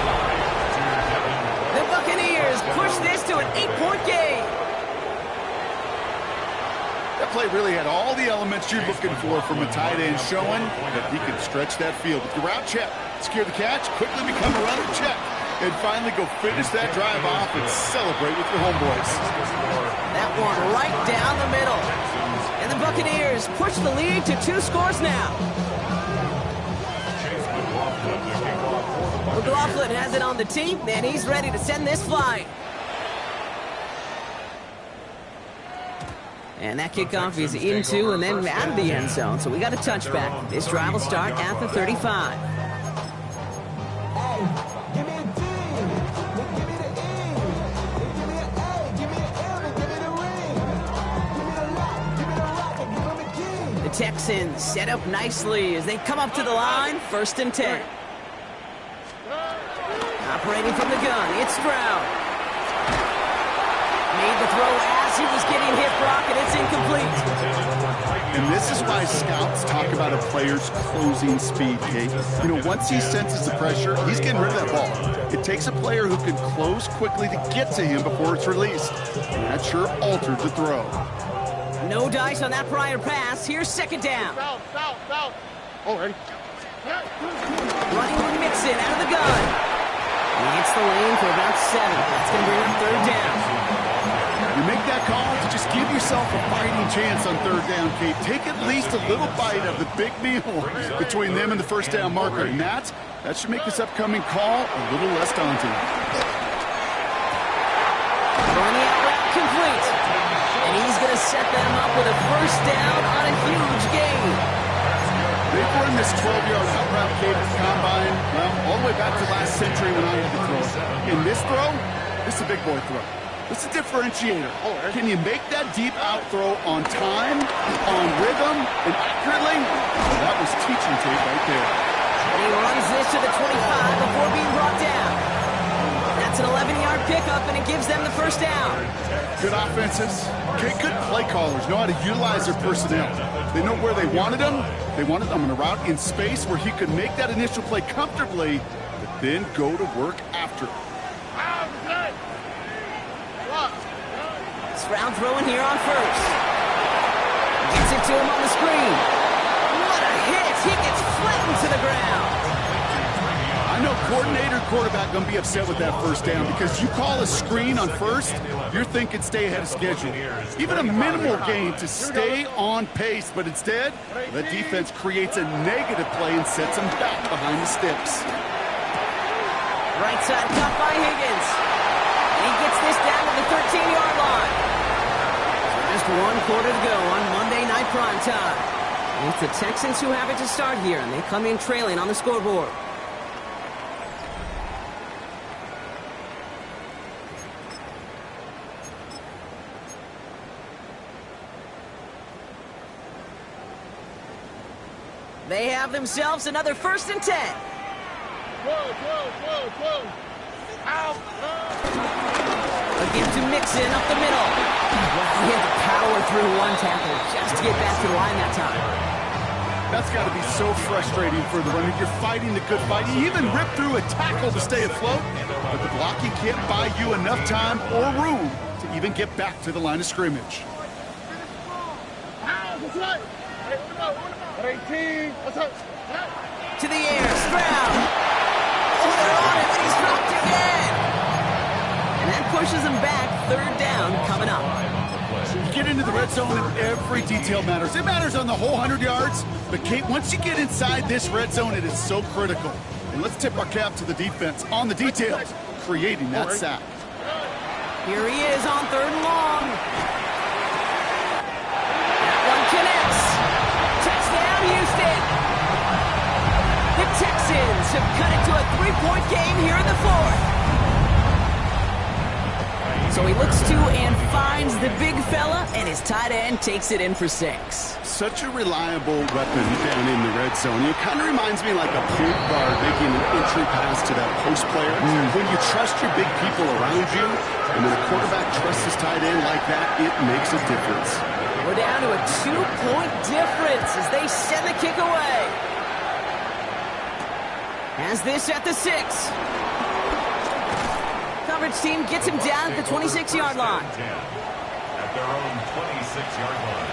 D: The Buccaneers push this to an 8-point game.
E: That play really had all the elements you're looking for from a tight end, showing that he can stretch that field. With your route check, secure the catch, quickly become a runner check, and finally go finish that drive off and celebrate with your homeboys.
D: That one right down the middle. And the Buccaneers push the lead to 2 scores now. McLaughlin has it on the tee, and he's ready to send this flying. And that kickoff is into and then out of the end zone. So we got a touchback. This drive will start at the 35. The Texans set up nicely as they come up to the line. 1st and 10. Operating from the gun, it's Stroud. Made the throw as he was getting hit, Brock, and it's incomplete.
E: And this is why scouts talk about a player's closing speed, Kate. You know, once he senses the pressure, he's getting rid of that ball. It takes a player who can close quickly to get to him before it's released. And that sure altered the throw.
D: No dice on that prior pass. Here's 2nd down.
G: South. All right.
D: Running with Mixon out of the gun. He hits the lane for about 7. That's going to bring up 3rd down.
E: You make that call to just give yourself a fighting chance on 3rd down, Kate. Take at least a little bite of the big meal between them and the 1st down marker, and that's That should make this upcoming call a little less daunting.
D: Throwing the out route complete. And he's going to set them up with a first down on a huge gain.
E: They've run this 12-yard out route cave at the combine, well, all the way back to last century when I had to throw. In this throw, this is a big boy throw. This is a differentiator. Can you make that deep out throw on time, on rhythm, and accurately? Well, that was teaching tape right there.
D: And he runs this to the 25 before being brought down. That's an 11-yard pickup, and it gives them the first down.
E: Good offenses. Okay, good play callers know how to utilize their personnel. They know where they wanted them. They wanted them on a route in space where he could make that initial play comfortably, but then go to work after.
D: Stroud throwing here on first. Gets it to him on the screen. What a hit! He gets flattened to the ground.
E: I know coordinator and quarterback going to be upset with that first down because you call a screen on first, you're thinking stay ahead of schedule. Even a minimal gain to stay on pace, but instead, the defense creates a negative play and sets them back behind the sticks.
D: Right side cut by Higgins. And he gets this down to the 13-yard line. Just one quarter to go on Monday Night Primetime. It's the Texans who have it to start here, and they come in trailing on the scoreboard. They have themselves another 1st and 10. Again to Mixon up the middle. He had to power through one tackle just to get back to the line that time.
E: That's got to be so frustrating for the runner. You're fighting the good fight. You even rip through a tackle to stay afloat, but the blocking can't buy you enough time or room to even get back to the line of scrimmage.
D: To the air, Stroud. Oh, they're on it, and he's dropped again. And that pushes him back. 3rd down coming up.
E: Get into the red zone and every detail matters. It matters on the whole 100 yards, but Kate, once you get inside this red zone, it is so critical. And let's tip our cap to the defense on the details, creating that sack.
D: Here he is on 3rd and long. That one connects. Touchdown, Houston. The Texans have cut it to a 3-point game here in the 4th. So he looks to and finds the big fella, and his tight end takes it in for 6.
E: Such a reliable weapon down in the red zone. It kind of reminds me like a point guard making an entry pass to that post player. When you trust your big people around you, and when a quarterback trusts his tight end like that, it makes a difference.
D: We're down to a 2-point difference as they send the kick away. Has this at the 6. Coverage team gets him down at the 26-yard line.
F: At their own 26-yard line.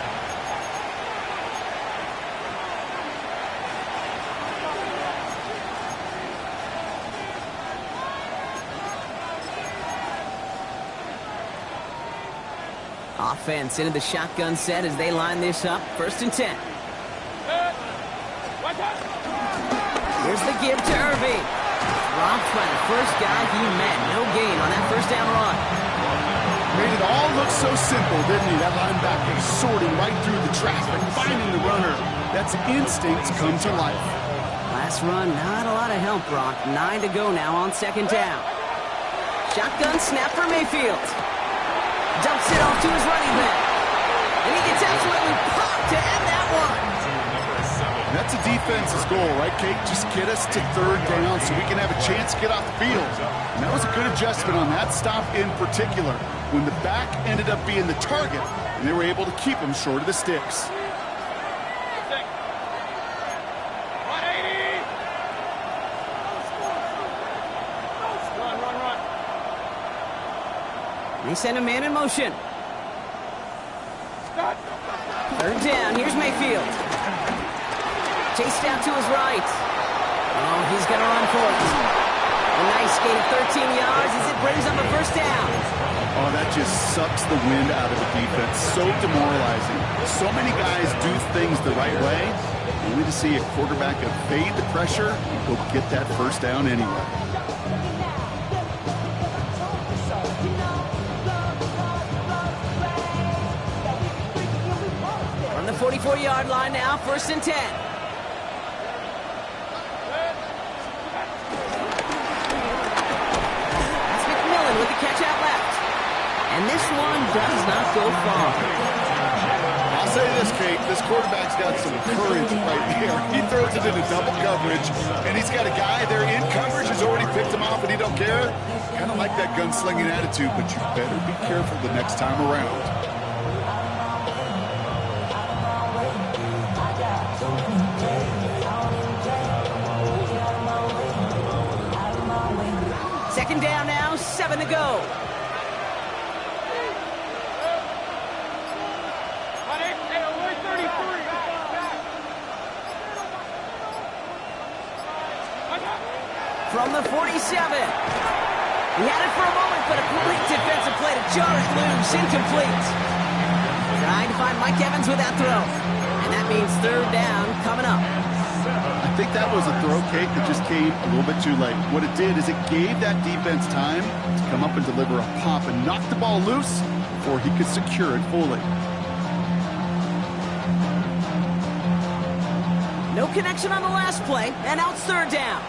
D: Offense into the shotgun set as they line this up. 1st and 10. Here's the give to Irving. Dropped by the first guy he met. No gain on that 1st down run.
E: Made it all look so simple, didn't he? That linebacker sorting right through the traffic, finding the runner. That's instincts come to life.
D: Last run, not a lot of help, Brock. 9 to go now on 2nd down. Shotgun snap for Mayfield. Dumps it off to his running back. And he gets absolutely popped to end that one.
E: That's a defense's goal, right, Kate? Just get us to 3rd down so we can have a chance to get off the field. And that was a good adjustment on that stop in particular, when the back ended up being the target, and they were able to keep him short of the sticks.
D: They send a man in motion. 3rd down, here's Mayfield. Chased out to his right. Oh, he's going to run for it. A nice gain of 13 yards as it brings up a 1st down.
E: Oh, that just sucks the wind out of the defense. So demoralizing. So many guys do things the right way, only to see a quarterback evade the pressure and go get that first down anyway.
D: From the 44-yard line now, 1st and 10. That's McMillan with the catch out left. And this one does not go far.
E: I'll say this, Kate, this quarterback's got some courage right here. He throws it into double coverage, and he's got a guy there in coverage who's already picked him off, and he don't care. Kind of like that gunslinging attitude, but you better be careful the next time around.
D: Second down now, 7 to go. From the 47. He had it for a moment, but a complete defensive play to George loose, incomplete. Trying to find Mike Evans with that throw. And that means 3rd down coming up.
E: I think that was a throw, Kate, that just came a little bit too late. What it did is it gave that defense time to come up and deliver a pop and knock the ball loose before he could secure it fully.
D: No connection on the last play, and now it's 3rd down.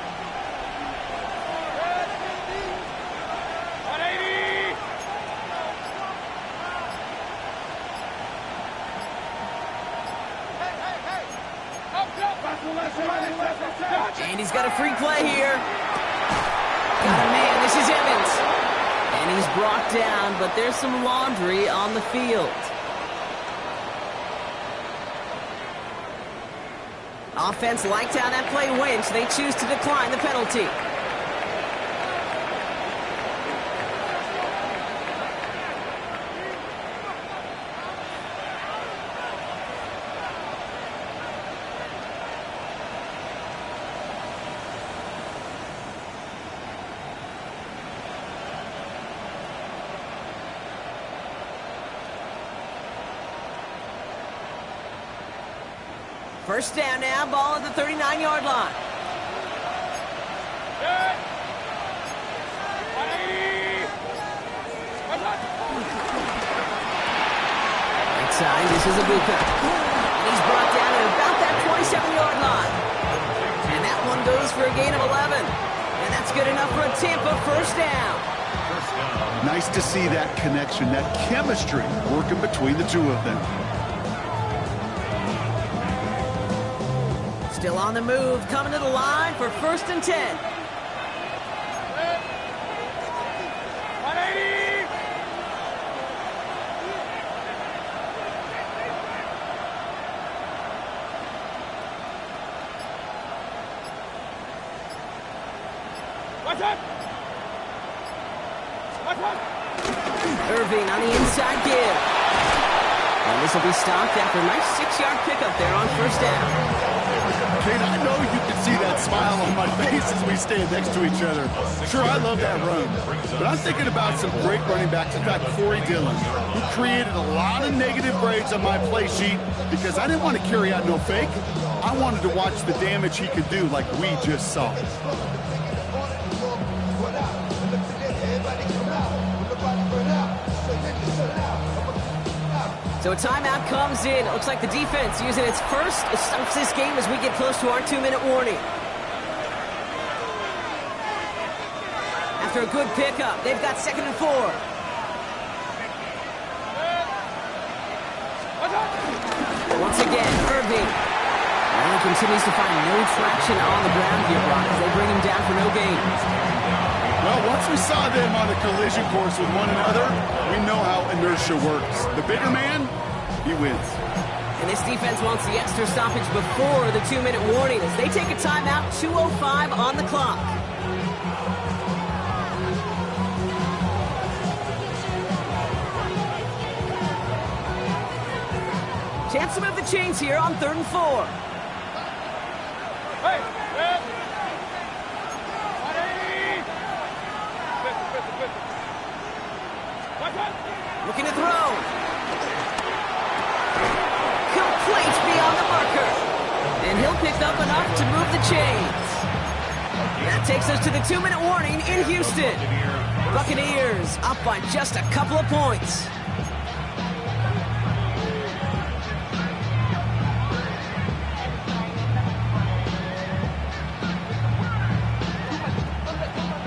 D: And he's got a free play here. Got a man, this is Evans. And he's brought down, but there's some laundry on the field. Offense liked how that play went, so they choose to decline the penalty. First down now, ball at the 39-yard line. Right side, this is a bucs. And he's brought down at about that 27-yard line. And that one goes for a gain of 11. And that's good enough for a Tampa first down.
E: Nice to see that connection, that chemistry working between the two of them.
D: Still on the move, coming to the line for 1st and 10. Irving on the inside give. And this will be stopped after a nice 6-yard pickup there on 1st down.
E: Kate, I know you can see that smile on my face as we stand next to each other. Sure, I love that run, but I'm thinking about some great running backs. In fact, Corey Dillon, who created a lot of negative grades on my play sheet because I didn't want to carry out no fake. I wanted to watch the damage he could do like we just saw.
D: So a timeout comes in. It looks like the defense using its first stops this game as we get close to our 2-minute warning. After a good pickup, they've got 2nd and 4. Once again, Irving. And he continues to find no traction on the ground here, Brock, as they bring him down for no gain.
E: Well, once we saw them on a collision course with one another, we know how inertia works. The bigger man, he wins.
D: And this defense wants the extra stoppage before the 2-minute warning as they take a timeout, 2:05 on the clock. Chance to move the chains here on 3rd and 4. Looking to throw. Complete beyond the marker. And he'll pick up enough to move the chains. That takes us to the 2-minute warning in Houston. Buccaneers up by just a couple of points.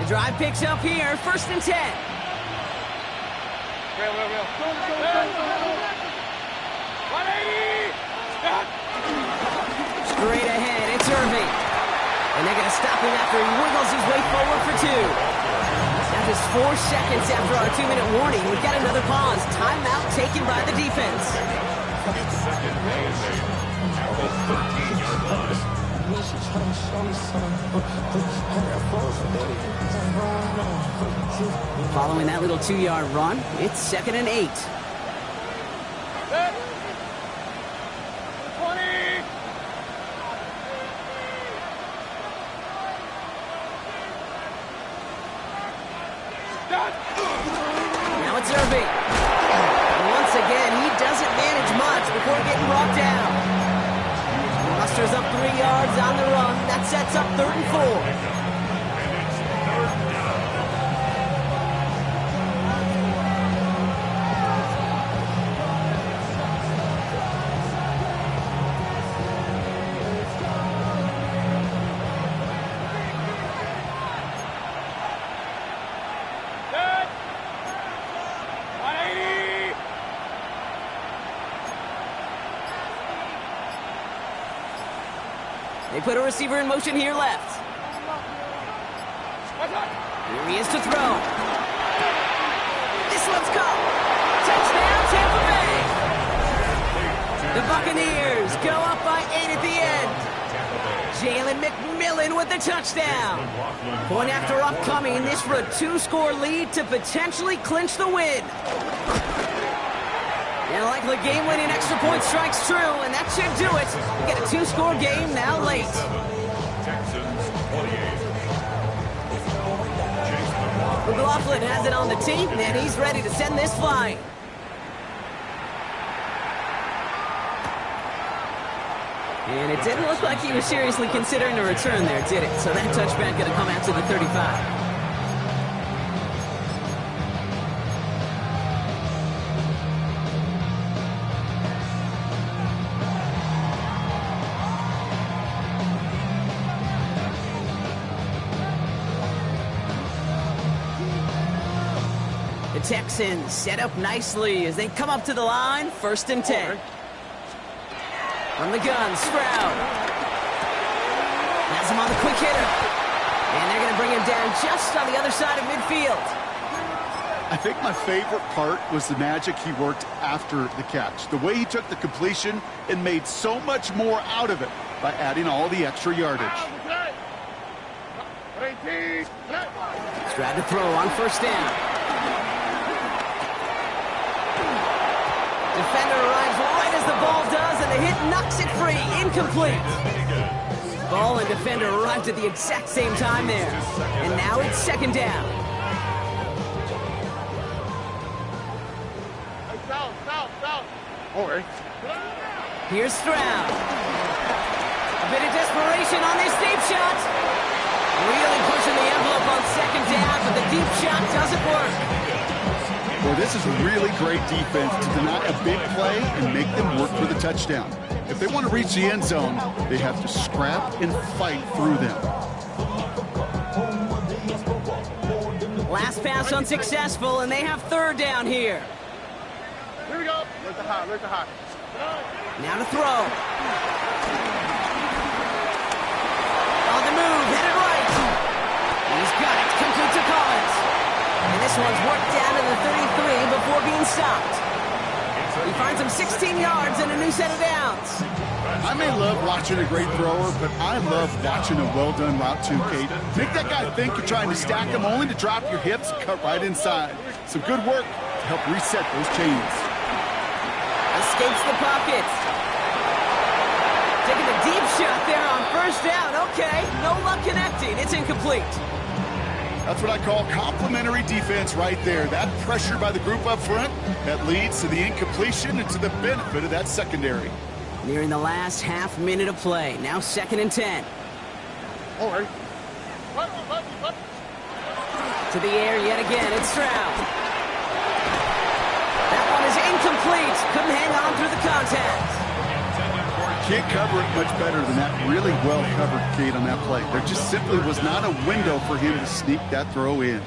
D: The drive picks up here, 1st and 10. Straight ahead, it's Irving. And they're going to stop him after he wiggles his way forward for 2. Now just 4 seconds after our 2-minute warning, we've got another pause. Timeout taken by the defense.
F: It's second and 8 at the 13-yard line.
D: Following that little 2-yard run, it's 2nd and 8. Now it's Irving. And once again, he doesn't manage much before getting brought down. Musters up 3 yards on the run. That sets up 3rd and 4. They put a receiver in motion here left. Here he is to throw. This one's caught. Touchdown, Tampa Bay. The Buccaneers go up by 8 at the end. Jalen McMillan with the touchdown. Point after upcoming, this for a 2-score lead to potentially clinch the win. And likely game-winning extra point strikes true, and that should do it. We get a 2-score game now late.
F: Texans 28.
D: McLaughlin has it on the tee, and he's ready to send this flying. And it didn't look like he was seriously considering a return there, did it? So that touchback going to come out to the 35. The Texans set up nicely as they come up to the line, 1st and 10. From the gun, Stroud. Has him on the quick hitter. And they're going to bring him down just on the other side of midfield.
E: I think my favorite part was the magic he worked after the catch. The way he took the completion and made so much more out of it by adding all the extra yardage.
D: Stroud to throw on 1st down. Defender arrives right as the ball does, and the hit knocks it free. Incomplete. Ball and defender arrived at the exact same time there. And now it's 2nd down. Here's Stroud. A bit of desperation on this deep shot. Really pushing the envelope on 2nd down, but the deep shot doesn't work.
E: Well, this is really great defense to deny a big play and make them work for the touchdown. If they want to reach the end zone, they have to scrap and fight through them.
D: Last pass unsuccessful, and they have 3rd down here.
G: Here we go. Where's the hot? Where's the hot?
D: Now to throw. On the move, headed right. He's got it, complete to Collins. And this one's worked down to the 33 before being stopped. He finds him 16 yards and a new set of downs.
E: I may love watching a great thrower, but I love watching a well-done route too, Kate. Make that guy think you're trying to stack him only to drop your hips, cut right inside. Some good work to help reset those chains.
D: Escapes the pocket. Taking a deep shot there on 1st down. Okay, no luck connecting. It's incomplete.
E: That's what I call complimentary defense right there. That pressure by the group up front, that leads to the incompletion and to the benefit of that secondary.
D: Nearing the last half minute of play. Now 2nd and 10.
G: All right.
D: To the air yet again. It's Stroud. That one is incomplete. Couldn't hang on through the contact.
E: Can't cover it much better than that. Really well covered, Kate, on that play. There just simply was not a window for him to sneak that throw in.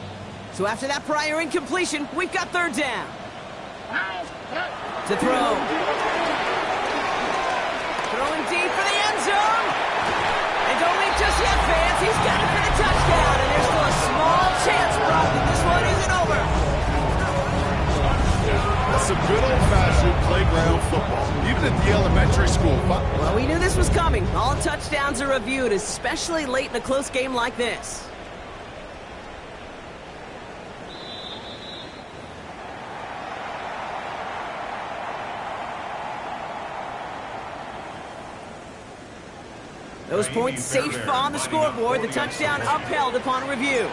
D: So after that prior incompletion, we've got 3rd down. To throw. Throwing deep for the end zone. And don't leave just yet, fans. He's got it for the touchdown. And there's still a small chance, Brock, that this one isn't over.
E: That's some good old-fashioned playground football, even at the elementary school.
D: Well, we knew this was coming. All touchdowns are reviewed, especially late in a close game like this. Those points safe on the scoreboard. The touchdown upheld upon review.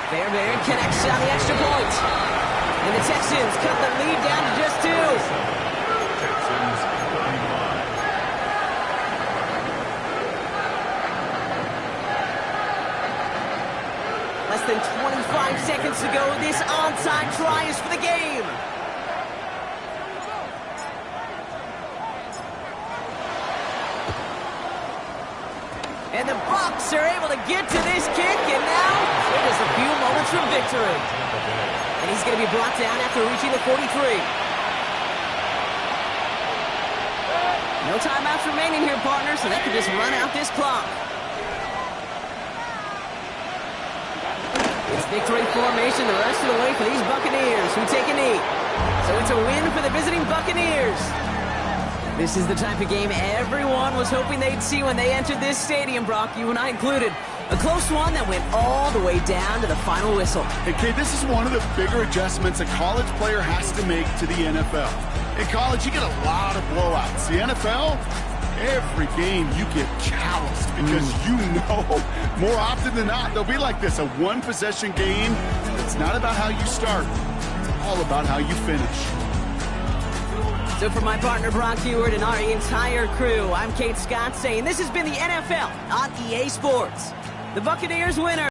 D: Fairbairn connects on the extra point. And the Texans cut the lead down to just 2.
F: Texans,
D: Less than 25 seconds to go. This onside try is for the game. And the Bucs are able to get to this kick, and now just a few moments from victory. And he's going to be brought down after reaching the 43. No timeouts remaining here, partner, so they can just run out this clock. It's victory formation the rest of the way for these Buccaneers, who take a knee. So it's a win for the visiting Buccaneers. This is the type of game everyone was hoping they'd see when they entered this stadium, Brock, you and I included. A close one that went all the way down to the final whistle.
E: Hey, Kate, this is one of the bigger adjustments a college player has to make to the NFL. In college, you get a lot of blowouts. The NFL, every game you get calloused because you know more often than not they'll be like this, a one-possession game. It's not about how you start. It's all about how you finish.
D: So for my partner, Brock Heward, and our entire crew, I'm Kate Scott saying this has been the NFL on EA Sports. The Buccaneers winner.